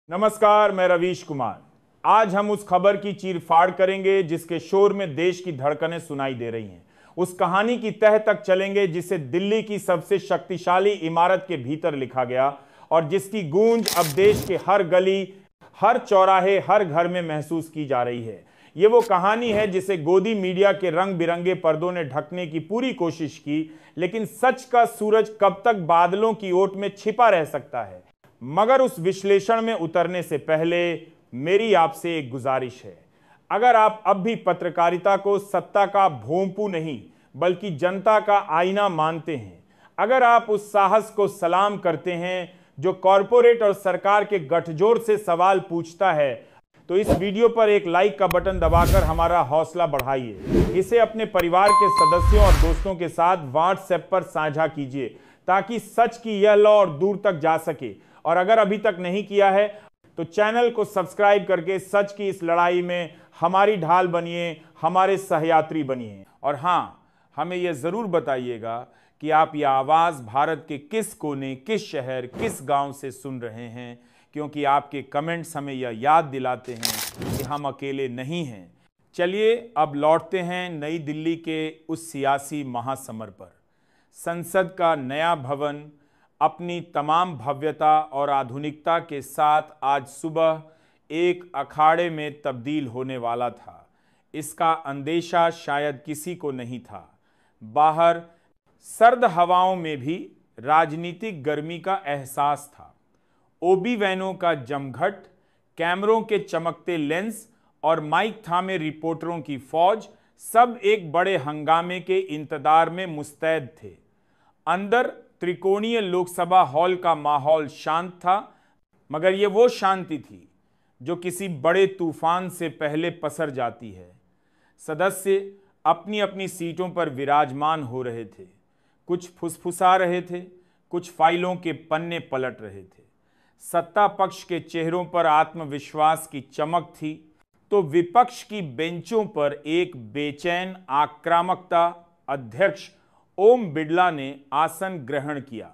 नमस्कार, मैं रवीश कुमार। आज हम उस खबर की चीरफाड़ करेंगे जिसके शोर में देश की धड़कनें सुनाई दे रही हैं। उस कहानी की तह तक चलेंगे जिसे दिल्ली की सबसे शक्तिशाली इमारत के भीतर लिखा गया और जिसकी गूंज अब देश के हर गली, हर चौराहे, हर घर में महसूस की जा रही है। ये वो कहानी है जिसे गोदी मीडिया के रंग बिरंगे पर्दों ने ढकने की पूरी कोशिश की, लेकिन सच का सूरज कब तक बादलों की ओट में छिपा रह सकता है। मगर उस विश्लेषण में उतरने से पहले मेरी आपसे एक गुजारिश है। अगर आप अब भी पत्रकारिता को सत्ता का भोंपू नहीं बल्कि जनता का आईना मानते हैं, अगर आप उस साहस को सलाम करते हैं जो कॉरपोरेट और सरकार के गठजोड़ से सवाल पूछता है, तो इस वीडियो पर एक लाइक का बटन दबाकर हमारा हौसला बढ़ाइए। इसे अपने परिवार के सदस्यों और दोस्तों के साथ व्हाट्सएप पर साझा कीजिए ताकि सच की यह लौ और दूर तक जा सके। और अगर अभी तक नहीं किया है तो चैनल को सब्सक्राइब करके सच की इस लड़ाई में हमारी ढाल बनिए, हमारे सहयात्री बनिए। और हाँ, हमें यह जरूर बताइएगा कि आप यह आवाज भारत के किस कोने, किस शहर, किस गांव से सुन रहे हैं, क्योंकि आपके कमेंट्स हमें यह याद दिलाते हैं कि हम अकेले नहीं हैं। चलिए अब लौटते हैं नई दिल्ली के उस सियासी महासमर पर। संसद का नया भवन अपनी तमाम भव्यता और आधुनिकता के साथ आज सुबह एक अखाड़े में तब्दील होने वाला था। इसका अंदेशा शायद किसी को नहीं था। बाहर सर्द हवाओं में भी राजनीतिक गर्मी का एहसास था। ओबी वैनों का जमघट, कैमरों के चमकते लेंस और माइक थामे रिपोर्टरों की फौज सब एक बड़े हंगामे के इंतजार में मुस्तैद थे। अंदर त्रिकोणीय लोकसभा हॉल का माहौल शांत था, मगर यह वो शांति थी जो किसी बड़े तूफान से पहले पसर जाती है। सदस्य अपनी अपनी सीटों पर विराजमान हो रहे थे। कुछ फुसफुसा रहे थे, कुछ फाइलों के पन्ने पलट रहे थे। सत्ता पक्ष के चेहरों पर आत्मविश्वास की चमक थी तो विपक्ष की बेंचों पर एक बेचैन आक्रामकता। अध्यक्ष ओम बिड़ला ने आसन ग्रहण किया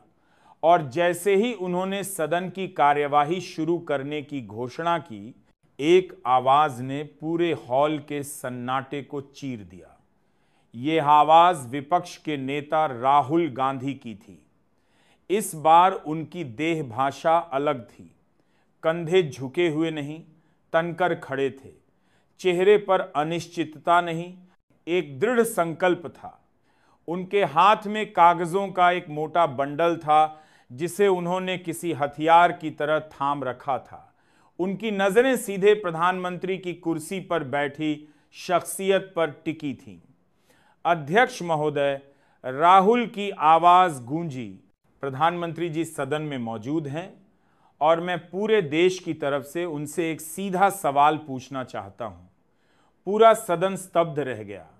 और जैसे ही उन्होंने सदन की कार्यवाही शुरू करने की घोषणा की, एक आवाज ने पूरे हॉल के सन्नाटे को चीर दिया। यह आवाज विपक्ष के नेता राहुल गांधी की थी। इस बार उनकी देह भाषा अलग थी। कंधे झुके हुए नहीं, तनकर खड़े थे। चेहरे पर अनिश्चितता नहीं, एक दृढ़ संकल्प था। उनके हाथ में कागजों का एक मोटा बंडल था जिसे उन्होंने किसी हथियार की तरह थाम रखा था। उनकी नजरें सीधे प्रधानमंत्री की कुर्सी पर बैठी शख्सियत पर टिकी थीं। अध्यक्ष महोदय, राहुल की आवाज गूंजी। प्रधानमंत्री जी सदन में मौजूद हैं और मैं पूरे देश की तरफ से उनसे एक सीधा सवाल पूछना चाहता हूं। पूरा सदन स्तब्ध रह गया।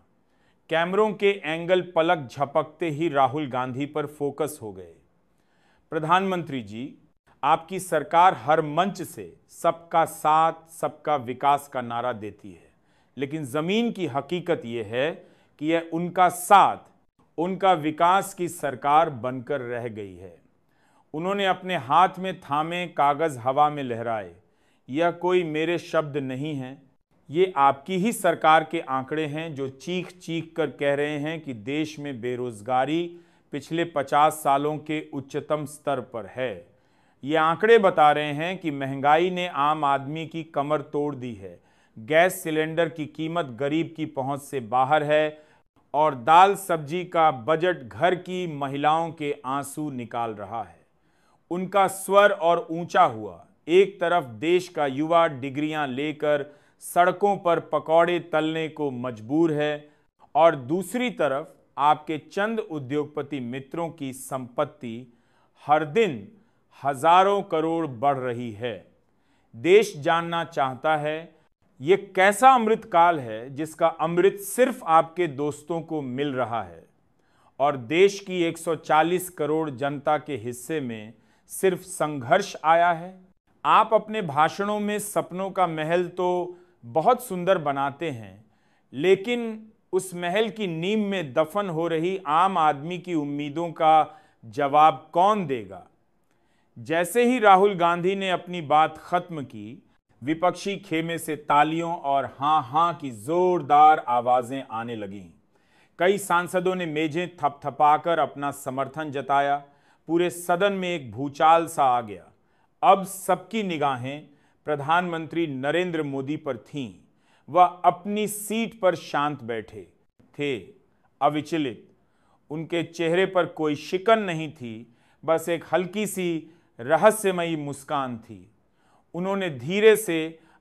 कैमरों के एंगल पलक झपकते ही राहुल गांधी पर फोकस हो गए। प्रधानमंत्री जी, आपकी सरकार हर मंच से सबका साथ, सबका विकास का नारा देती है, लेकिन जमीन की हकीकत यह है कि यह उनका साथ, उनका विकास की सरकार बनकर रह गई है। उन्होंने अपने हाथ में थामे कागज हवा में लहराए। यह कोई मेरे शब्द नहीं हैं, ये आपकी ही सरकार के आंकड़े हैं जो चीख चीख कर कह रहे हैं कि देश में बेरोजगारी पिछले 50 सालों के उच्चतम स्तर पर है। ये आंकड़े बता रहे हैं कि महंगाई ने आम आदमी की कमर तोड़ दी है। गैस सिलेंडर की कीमत गरीब की पहुंच से बाहर है और दाल सब्जी का बजट घर की महिलाओं के आंसू निकाल रहा है। उनका स्वर और ऊंचा हुआ। एक तरफ देश का युवा डिग्रियां लेकर सड़कों पर पकौड़े तलने को मजबूर है और दूसरी तरफ आपके चंद उद्योगपति मित्रों की संपत्ति हर दिन हजारों करोड़ बढ़ रही है। देश जानना चाहता है ये कैसा अमृत काल है जिसका अमृत सिर्फ आपके दोस्तों को मिल रहा है और देश की 140 करोड़ जनता के हिस्से में सिर्फ संघर्ष आया है। आप अपने भाषणों में सपनों का महल तो बहुत सुंदर बनाते हैं, लेकिन उस महल की नींव में दफन हो रही आम आदमी की उम्मीदों का जवाब कौन देगा? जैसे ही राहुल गांधी ने अपनी बात खत्म की, विपक्षी खेमे से तालियों और हां हां की जोरदार आवाजें आने लगीं। कई सांसदों ने मेजें थपथपाकर अपना समर्थन जताया। पूरे सदन में एक भूचाल सा आ गया। अब सबकी निगाहें प्रधानमंत्री नरेंद्र मोदी पर थीं। वह अपनी सीट पर शांत बैठे थे, अविचलित। उनके चेहरे पर कोई शिकन नहीं थी, बस एक हल्की सी रहस्यमयी मुस्कान थी। उन्होंने धीरे से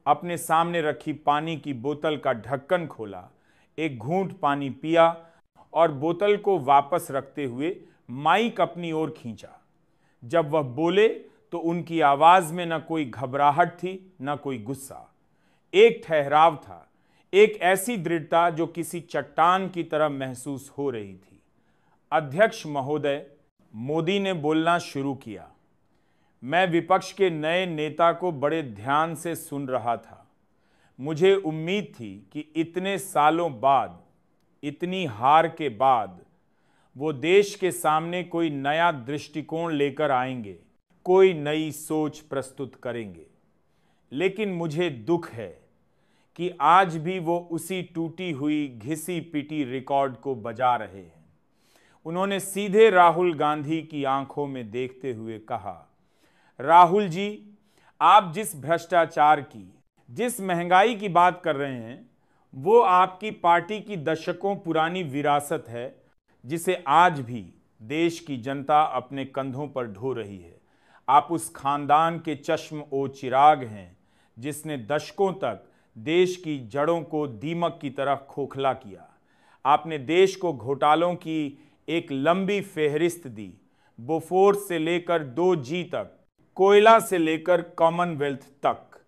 अपने सामने रखी पानी की बोतल का ढक्कन खोला, एक घूंट पानी पिया और बोतल को वापस रखते हुए माइक अपनी ओर खींचा। जब वह बोले तो उनकी आवाज में न कोई घबराहट थी, न कोई गुस्सा। एक ठहराव था, एक ऐसी दृढ़ता जो किसी चट्टान की तरह महसूस हो रही थी। अध्यक्ष महोदय, मोदी ने बोलना शुरू किया। मैं विपक्ष के नए नेता को बड़े ध्यान से सुन रहा था। मुझे उम्मीद थी कि इतने सालों बाद, इतनी हार के बाद, वो देश के सामने कोई नया दृष्टिकोण लेकर आएंगे, कोई नई सोच प्रस्तुत करेंगे। लेकिन मुझे दुख है कि आज भी वो उसी टूटी हुई, घिसी पिटी रिकॉर्ड को बजा रहे हैं। उन्होंने सीधे राहुल गांधी की आंखों में देखते हुए कहा, राहुल जी, आप जिस भ्रष्टाचार की, जिस महंगाई की बात कर रहे हैं, वो आपकी पार्टी की दशकों पुरानी विरासत है, जिसे आज भी देश की जनता अपने कंधों पर ढो रही है। आप उस खानदान के चश्म ओ चिराग हैं जिसने दशकों तक देश की जड़ों को दीमक की तरह खोखला किया। आपने देश को घोटालों की एक लंबी फेहरिस्त दी, बोफोर्स से लेकर 2G तक, कोयला से लेकर कॉमनवेल्थ तक।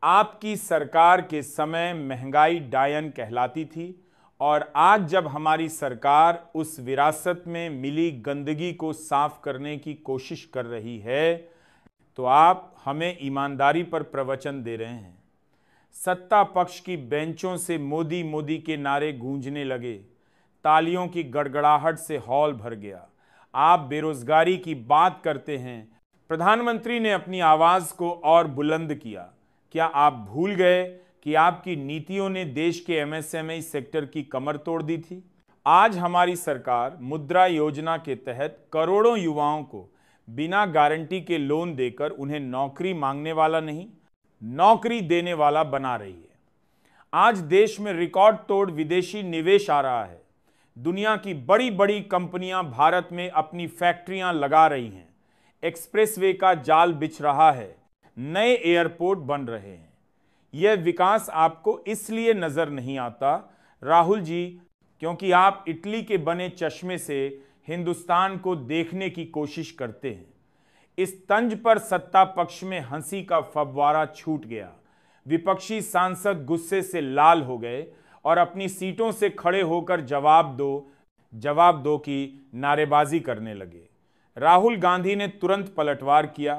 आपकी सरकार के समय महंगाई डायन कहलाती थी, और आज जब हमारी सरकार उस विरासत में मिली गंदगी को साफ करने की कोशिश कर रही है, तो आप हमें ईमानदारी पर प्रवचन दे रहे हैं। सत्ता पक्ष की बेंचों से मोदी मोदी के नारे गूंजने लगे। तालियों की गड़गड़ाहट से हॉल भर गया। आप बेरोजगारी की बात करते हैं। प्रधानमंत्री ने अपनी आवाज को और बुलंद किया। क्या आप भूल गए कि आपकी नीतियों ने देश के MSME सेक्टर की कमर तोड़ दी थी? आज हमारी सरकार मुद्रा योजना के तहत करोड़ों युवाओं को बिना गारंटी के लोन देकर उन्हें नौकरी मांगने वाला नहीं, नौकरी देने वाला बना रही है। आज देश में रिकॉर्ड तोड़ विदेशी निवेश आ रहा है। दुनिया की बड़ी बड़ी कंपनियां भारत में अपनी फैक्ट्रियां लगा रही हैं। एक्सप्रेसवे का जाल बिछ रहा है, नए एयरपोर्ट बन रहे हैं। यह विकास आपको इसलिए नजर नहीं आता, राहुल जी, क्योंकि आप इटली के बने चश्मे से हिंदुस्तान को देखने की कोशिश करते हैं। इस तंज पर सत्ता पक्ष में हंसी का फव्वारा छूट गया। विपक्षी सांसद गुस्से से लाल हो गए और अपनी सीटों से खड़े होकर जवाब दो की नारेबाजी करने लगे। राहुल गांधी ने तुरंत पलटवार किया।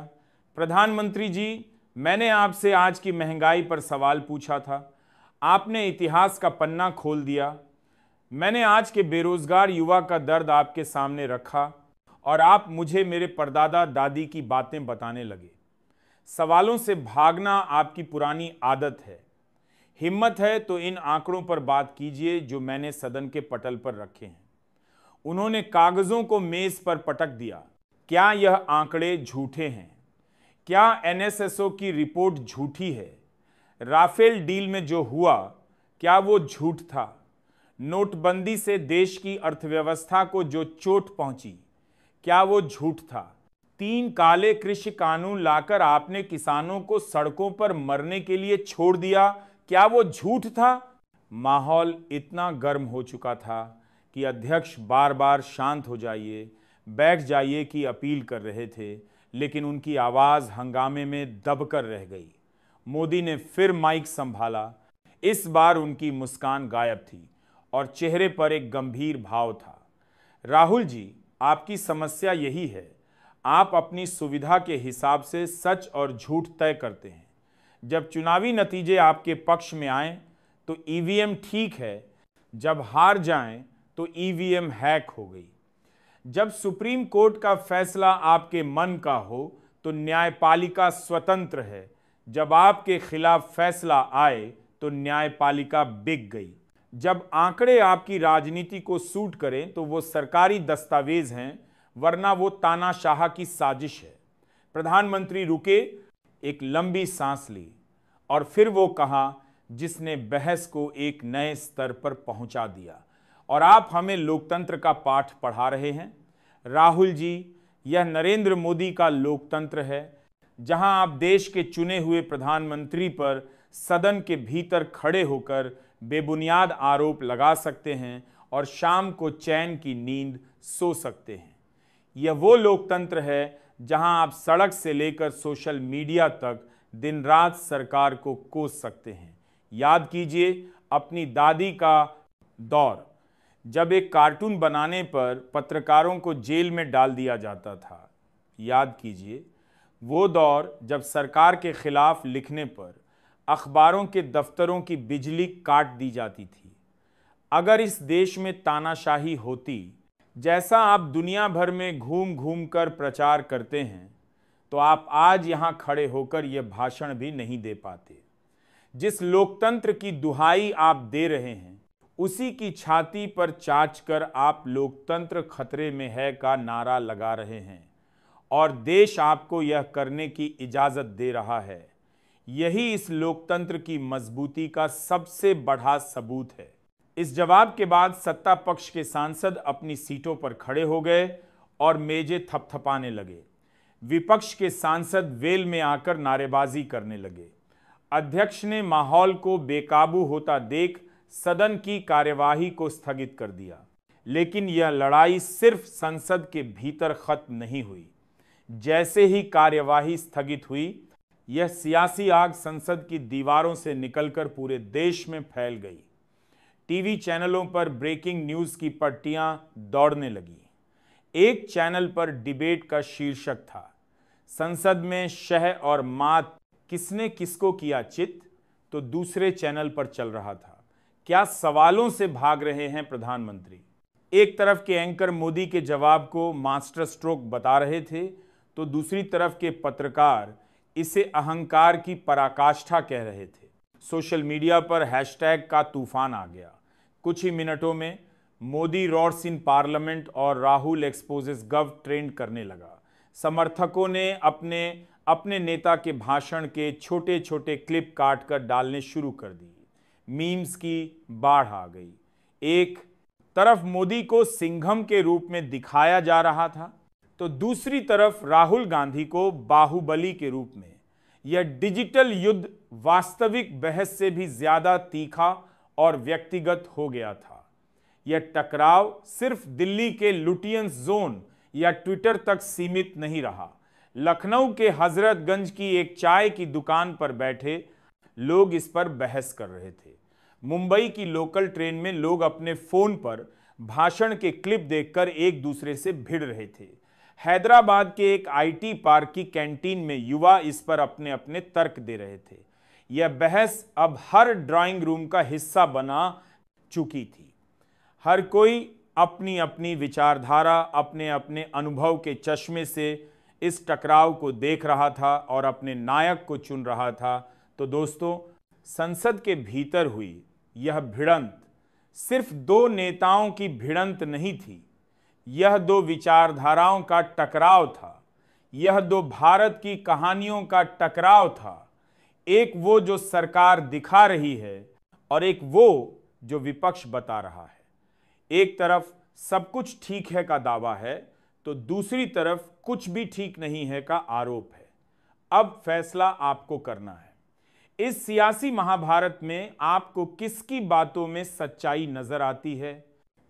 प्रधानमंत्री जी, मैंने आपसे आज की महंगाई पर सवाल पूछा था। आपने इतिहास का पन्ना खोल दिया। मैंने आज के बेरोजगार युवा का दर्द आपके सामने रखा और आप मुझे मेरे परदादा दादी की बातें बताने लगे। सवालों से भागना आपकी पुरानी आदत है। हिम्मत है तो इन आंकड़ों पर बात कीजिए जो मैंने सदन के पटल पर रखे हैं। उन्होंने कागजों को मेज पर पटक दिया। क्या यह आंकड़े झूठे हैं? क्या NSSO की रिपोर्ट झूठी है? राफेल डील में जो हुआ, क्या वो झूठ था? नोटबंदी से देश की अर्थव्यवस्था को जो चोट पहुंची, क्या वो झूठ था? 3 काले कृषि कानून लाकर आपने किसानों को सड़कों पर मरने के लिए छोड़ दिया, क्या वो झूठ था? माहौल इतना गर्म हो चुका था कि अध्यक्ष बार बार शांत हो जाइए, बैठ जाइए की अपील कर रहे थे, लेकिन उनकी आवाज हंगामे में दबकर रह गई। मोदी ने फिर माइक संभाला। इस बार उनकी मुस्कान गायब थी और चेहरे पर एक गंभीर भाव था। राहुल जी, आपकी समस्या यही है, आप अपनी सुविधा के हिसाब से सच और झूठ तय करते हैं। जब चुनावी नतीजे आपके पक्ष में आए तो EVM ठीक है, जब हार जाएं तो EVM हैक हो गई। जब सुप्रीम कोर्ट का फैसला आपके मन का हो तो तो न्यायपालिका स्वतंत्र है, जब आपके खिलाफ फैसला आए तो न्यायपालिका बिक गई। जब आंकड़े आपकी राजनीति को सूट करें तो वो सरकारी दस्तावेज हैं, वरना वो तानाशाह की साजिश है। प्रधानमंत्री रुके, एक लंबी सांस ली और फिर वो कहा जिसने बहस को एक नए स्तर पर पहुंचा दिया। और आप हमें लोकतंत्र का पाठ पढ़ा रहे हैं। राहुल जी, यह नरेंद्र मोदी का लोकतंत्र है, जहां आप देश के चुने हुए प्रधानमंत्री पर सदन के भीतर खड़े होकर बेबुनियाद आरोप लगा सकते हैं और शाम को चैन की नींद सो सकते हैं। यह वो लोकतंत्र है जहां आप सड़क से लेकर सोशल मीडिया तक दिन रात सरकार को कोस सकते हैं। याद कीजिए अपनी दादी का दौर, जब एक कार्टून बनाने पर पत्रकारों को जेल में डाल दिया जाता था। याद कीजिए वो दौर जब सरकार के खिलाफ लिखने पर अखबारों के दफ्तरों की बिजली काट दी जाती थी। अगर इस देश में तानाशाही होती, जैसा आप दुनिया भर में घूम घूम कर प्रचार करते हैं, तो आप आज यहां खड़े होकर यह भाषण भी नहीं दे पाते। जिस लोकतंत्र की दुहाई आप दे रहे हैं, उसी की छाती पर चाच कर आप लोकतंत्र खतरे में है का नारा लगा रहे हैं और देश आपको यह करने की इजाजत दे रहा है। यही इस लोकतंत्र की मजबूती का सबसे बड़ा सबूत है। इस जवाब के बाद सत्ता पक्ष के सांसद अपनी सीटों पर खड़े हो गए और मेजें थपथपाने लगे। विपक्ष के सांसद वेल में आकर नारेबाजी करने लगे। अध्यक्ष ने माहौल को बेकाबू होता देख सदन की कार्यवाही को स्थगित कर दिया। लेकिन यह लड़ाई सिर्फ संसद के भीतर खत्म नहीं हुई। जैसे ही कार्यवाही स्थगित हुई, यह सियासी आग संसद की दीवारों से निकलकर पूरे देश में फैल गई। टीवी चैनलों पर ब्रेकिंग न्यूज की पट्टियां दौड़ने लगी। एक चैनल पर डिबेट का शीर्षक था, संसद में शह और मात किसने किसको किया चित, तो दूसरे चैनल पर चल रहा था, क्या सवालों से भाग रहे हैं प्रधानमंत्री। एक तरफ के एंकर मोदी के जवाब को मास्टर स्ट्रोक बता रहे थे, तो दूसरी तरफ के पत्रकार इसे अहंकार की पराकाष्ठा कह रहे थे। सोशल मीडिया पर हैशटैग का तूफान आ गया। कुछ ही मिनटों में मोदी रॉर्स इन पार्लियामेंट और राहुल एक्सपोजेस गव ट्रेंड करने लगा। समर्थकों ने अपने अपने नेता के भाषण के छोटे छोटे क्लिप काट कर डालने शुरू कर दिए। मीम्स की बाढ़ आ गई। एक तरफ मोदी को सिंघम के रूप में दिखाया जा रहा था, तो दूसरी तरफ राहुल गांधी को बाहुबली के रूप में। यह डिजिटल युद्ध वास्तविक बहस से भी ज्यादा तीखा और व्यक्तिगत हो गया था। यह टकराव सिर्फ दिल्ली के लुटियंस जोन या ट्विटर तक सीमित नहीं रहा। लखनऊ के हजरतगंज की एक चाय की दुकान पर बैठे लोग इस पर बहस कर रहे थे। मुंबई की लोकल ट्रेन में लोग अपने फोन पर भाषण के क्लिप देखकर एक दूसरे से भिड़ रहे थे। हैदराबाद के एक आईटी पार्क की कैंटीन में युवा इस पर अपने अपने तर्क दे रहे थे। यह बहस अब हर ड्राइंग रूम का हिस्सा बना चुकी थी। हर कोई अपनी अपनी विचारधारा, अपने अपने अनुभव के चश्मे से इस टकराव को देख रहा था और अपने नायक को चुन रहा था। तो दोस्तों, संसद के भीतर हुई यह भिड़ंत सिर्फ दो नेताओं की भिड़ंत नहीं थी, यह दो विचारधाराओं का टकराव था। यह दो भारत की कहानियों का टकराव था। एक वो जो सरकार दिखा रही है और एक वो जो विपक्ष बता रहा है। एक तरफ सब कुछ ठीक है का दावा है, तो दूसरी तरफ कुछ भी ठीक नहीं है का आरोप है। अब फैसला आपको करना है। इस सियासी महाभारत में आपको किसकी बातों में सच्चाई नजर आती है?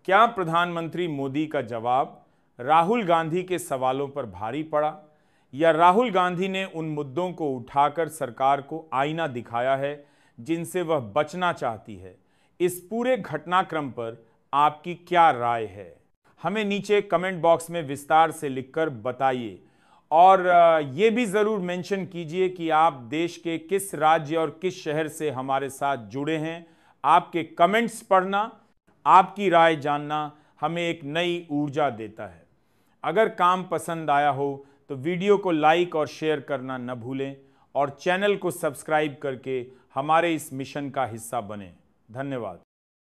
क्या प्रधानमंत्री मोदी का जवाब राहुल गांधी के सवालों पर भारी पड़ा, या राहुल गांधी ने उन मुद्दों को उठाकर सरकार को आईना दिखाया है जिनसे वह बचना चाहती है? इस पूरे घटनाक्रम पर आपकी क्या राय है? हमें नीचे कमेंट बॉक्स में विस्तार से लिखकर बताइए और ये भी ज़रूर मेंशन कीजिए कि आप देश के किस राज्य और किस शहर से हमारे साथ जुड़े हैं। आपके कमेंट्स पढ़ना, आपकी राय जानना हमें एक नई ऊर्जा देता है। अगर काम पसंद आया हो तो वीडियो को लाइक और शेयर करना न भूलें और चैनल को सब्सक्राइब करके हमारे इस मिशन का हिस्सा बने। धन्यवाद।